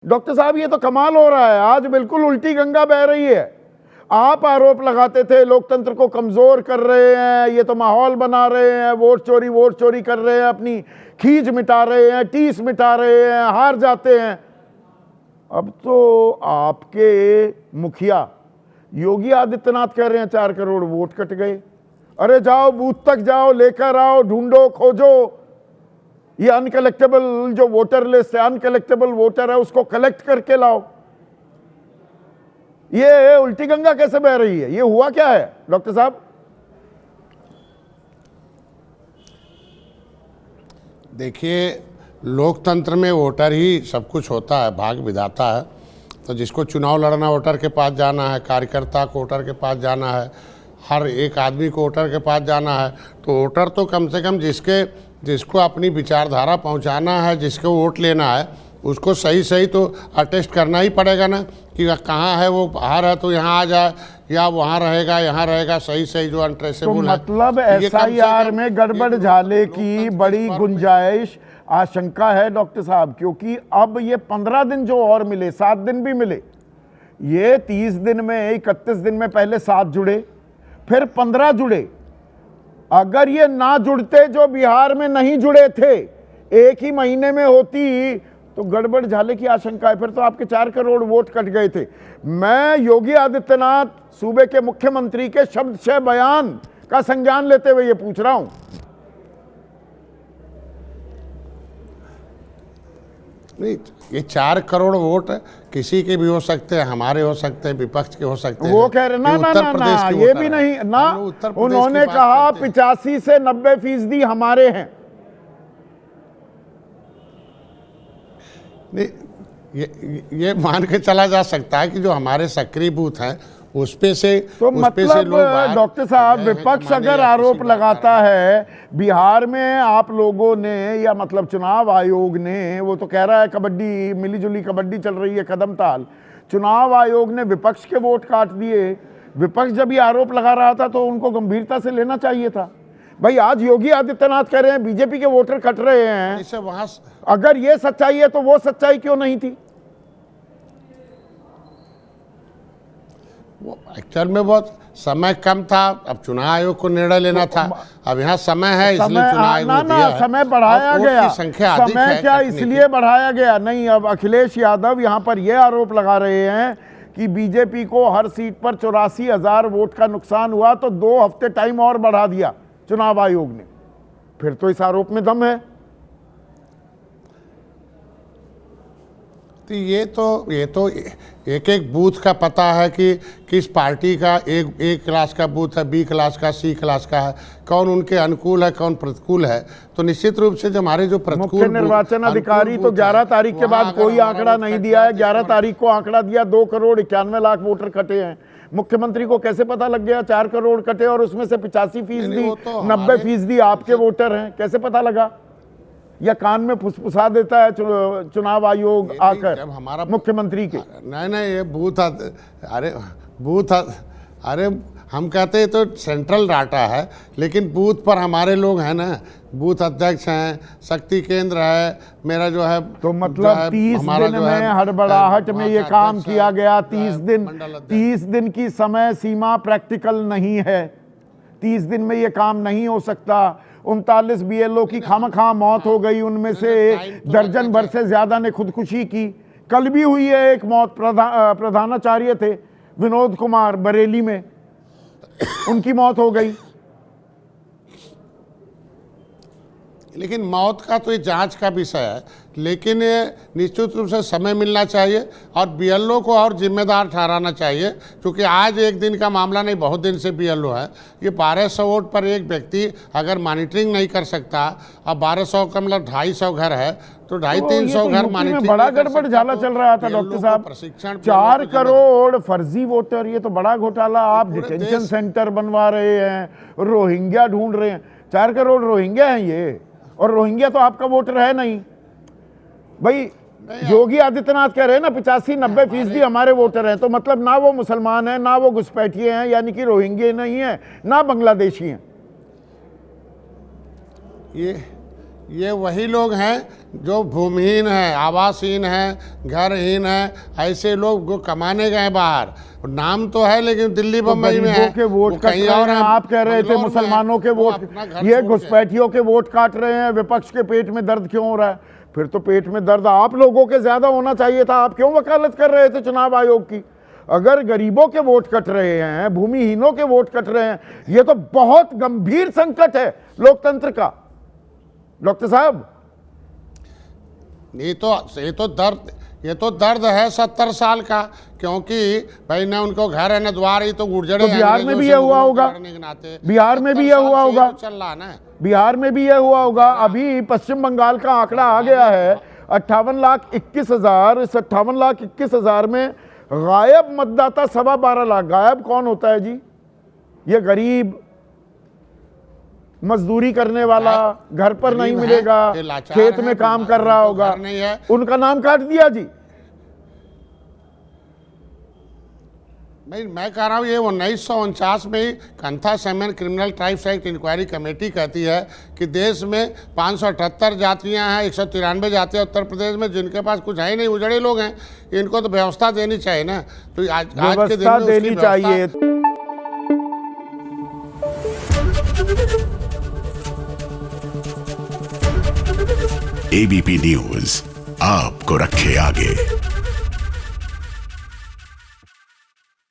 Doctor साहब ये तो कमाल हो रहा है, आज बिल्कुल उल्टी गंगा बह रही है। आप आरोप लगाते थे लोकतंत्र को कमजोर कर रहे हैं, ये तो माहौल बना रहे हैं, वोट चोरी कर रहे हैं, अपनी खींच मिटा रहे हैं, टीस मिटा रहे हैं, हार जाते हैं। अब तो आपके मुखिया योगी आदित्यनाथ कह रहे हैं 4 करोड़ वोट कट गए। अरे जाओ बूथ तक जाओ, लेकर आओ, ढूंढो, खोजो। ये अनकलेक्टेबल जो वोटर लिस्ट है, अनकलेक्टेबल वोटर है, उसको कलेक्ट करके लाओ। ये उल्टी गंगा कैसे बह रही है? ये हुआ क्या है डॉक्टर साहब? देखिए, लोकतंत्र में वोटर ही सब कुछ होता है, भाग विधाता है। तो जिसको चुनाव लड़ना वोटर के पास जाना है, कार्यकर्ता को वोटर के पास जाना है, हर एक आदमी को वोटर के पास जाना है। तो वोटर तो कम से कम जिसको अपनी विचारधारा पहुंचाना है, जिसको वोट लेना है, उसको सही सही तो अटेस्ट करना ही पड़ेगा ना कि कहाँ है वो, बाहर है तो यहाँ आ जाए या वहाँ रहेगा यहाँ रहेगा, सही सही जो अनट्रेसेबल तो है। मतलब एसआईआर में गड़बड़ झाले की बड़ी गुंजाइश आशंका है डॉक्टर साहब, क्योंकि अब ये 15 दिन जो और मिले, 7 दिन भी मिले, ये 30 दिन में 31 दिन में पहले 7 जुड़े, फिर 15 जुड़े। अगर ये ना जुड़ते, जो बिहार में नहीं जुड़े थे, एक ही महीने में होती, तो गड़बड़ झाले की आशंका है। फिर तो आपके 4 करोड़ वोट कट गए थे। मैं योगी आदित्यनाथ सूबे के मुख्यमंत्री के शब्दशः बयान का संज्ञान लेते हुए ये पूछ रहा हूं। नहीं, ये 4 करोड़ वोट किसी के भी हो सकते हैं, हमारे हो सकते हैं, विपक्ष के हो सकते हैं। वो कह रहे ना ना ना ना, ये भी नहीं ना, उन्होंने कहा 85 से 90% हमारे हैं। नहीं, ये मान के चला जा सकता है कि जो हमारे सक्रिय बूथ हैं उस पे से तो मतलब डॉक्टर साहब, विपक्ष अगर आरोप लगाता है बिहार में आप लोगों ने, या मतलब चुनाव आयोग ने, वो तो कह रहा है कबड्डी, मिलीजुली कबड्डी चल रही है कदम ताल, चुनाव आयोग ने विपक्ष के वोट काट दिए। विपक्ष जब ये आरोप लगा रहा था तो उनको गंभीरता से लेना चाहिए था। भाई आज योगी आदित्यनाथ कह रहे हैं बीजेपी के वोटर कट रहे हैं, वहां अगर ये सच्चाई है तो वो सच्चाई क्यों नहीं थी? वो एक्चुअल में बहुत समय कम था, अब चुनाव आयोग को निर्णय लेना था। अब यहाँ समय है, इसलिए चुनाव आयोग ने दिया है। समय बढ़ाया गया, संख्या अधिक समय है, क्या इसलिए बढ़ाया गया? नहीं, अब अखिलेश यादव यहाँ पर यह आरोप लगा रहे हैं कि बीजेपी को हर सीट पर 84,000 वोट का नुकसान हुआ, तो 2 हफ्ते टाइम और बढ़ा दिया चुनाव आयोग ने। फिर तो इस आरोप में दम है। तो ये तो एक एक बूथ का पता है कि किस पार्टी का A क्लास का बूथ है, B क्लास का, C क्लास का है, कौन उनके अनुकूल है, कौन प्रतिकूल है। तो निश्चित रूप से जो हमारे जो प्रतिकूल, मुख्य निर्वाचन अधिकारी तो 11 तारीख के बाद कोई आंकड़ा नहीं दिया है। 11 तारीख को आंकड़ा दिया, 2,91,00,000 वोटर कटे हैं। मुख्यमंत्री को कैसे पता लग गया 4 करोड़ कटे और उसमें से 85%, 90% आपके वोटर हैं? कैसे पता लगा? या कान में फुसफुसा देता है चुनाव आयोग आकर जब हमारा मुख्यमंत्री के? नहीं, ये अरे हम कहते हैं तो सेंट्रल डाटा है, लेकिन बूथ पर हमारे लोग हैं ना, बूथ अध्यक्ष हैं, शक्ति केंद्र है मेरा जो है। तो मतलब 30 दिन में हड़बड़ाहट में ये काम किया गया। 30 दिन की समय सीमा प्रैक्टिकल नहीं है। 30 दिन में ये काम नहीं हो सकता। 39 BLO की खामखा मौत हो गई, उनमें से दर्जन भर से ज्यादा ने खुदकुशी की। कल भी हुई है एक मौत, प्रधानाचार्य थे विनोद कुमार, बरेली में, उनकी मौत हो गई। लेकिन मौत का तो ये जांच का विषय है, लेकिन ये निश्चित रूप से समय मिलना चाहिए और BLO को और जिम्मेदार ठहराना चाहिए, क्योंकि आज एक दिन का मामला नहीं, बहुत दिन से BLO है। ये 1200 वोट पर एक व्यक्ति अगर मॉनिटरिंग नहीं कर सकता, अब 1200 का मतलब 250 घर है, तो 250-300 घर मॉनिटरिंग। बड़ा गड़बड़ झाला चल रहा था डॉक्टर साहब। प्रशिक्षण 4 करोड़ फर्जी वोटर, ये तो बड़ा घोटाला। आप डिटेंशन सेंटर बनवा रहे हैं, रोहिंग्या ढूंढ रहे हैं। 4 करोड़ रोहिंग्या हैं ये, और रोहिंग्या तो आपका वोटर है नहीं। भाई योगी आदित्यनाथ कह रहे हैं ना 85-90% हमारे वोटर हैं, तो मतलब ना वो मुसलमान हैं, ना वो घुसपैठिए हैं, यानी कि रोहिंग्या नहीं है, ना बांग्लादेशी हैं। ये वही लोग हैं जो भूमिहीन हैं, आवासहीन हैं, घरहीन हैं, ऐसे लोग जो कमाने गए बाहर, नाम तो है लेकिन दिल्ली बम्बई में है, के वोट वो कट कहीं रहे और हैं। है, आप कह रहे थे बंगलौर में है, मुसलमानों के वो वोट, अपना घर ये छोड़ के- घुसपैठियों के वोट काट रहे हैं, विपक्ष के पेट में दर्द क्यों हो रहा है? फिर तो पेट में दर्द आप लोगों के ज्यादा होना चाहिए था। आप क्यों वकालत कर रहे थे चुनाव आयोग की? अगर गरीबों के वोट कट रहे हैं, भूमिहीनों के वोट कट रहे हैं, ये तो बहुत गंभीर संकट है लोकतंत्र का डॉक्टर साहब। ये तो दर्द है 70 साल का, क्योंकि भाई ना उनको घर है ना द्वार, ही तो गुर्जरे तो बिहार में भी ये हुआ होगा, बिहार में भी ये हुआ होगा, चल रहा ना, बिहार में भी ये हुआ होगा। अभी पश्चिम बंगाल का आंकड़ा आ गया है 58,21,000। इस 58,21,000 में गायब मतदाता 12.25 लाख। गायब कौन होता है जी? ये गरीब, मजदूरी करने वाला, घर पर नहीं गरीब है, मिलेगा, ये लाचार खेत है, में काम कर उनको रहा घर होगा, नहीं है। उनका नाम काट दिया जी। भाई मैं कह रहा हूँ ये 1949 में ही कंथा सेमन criminal tribes act inquiry committee कहती है कि देश में 578 जातियां हैं, 193 जातियां उत्तर प्रदेश में, जिनके पास कुछ है ही नहीं, उजड़े लोग हैं, इनको तो व्यवस्था देनी चाहिए ना। तो आज के दिन व्यवस्था में उसकी देनी चाहिए। एबीपी न्यूज आपको रखे आगे।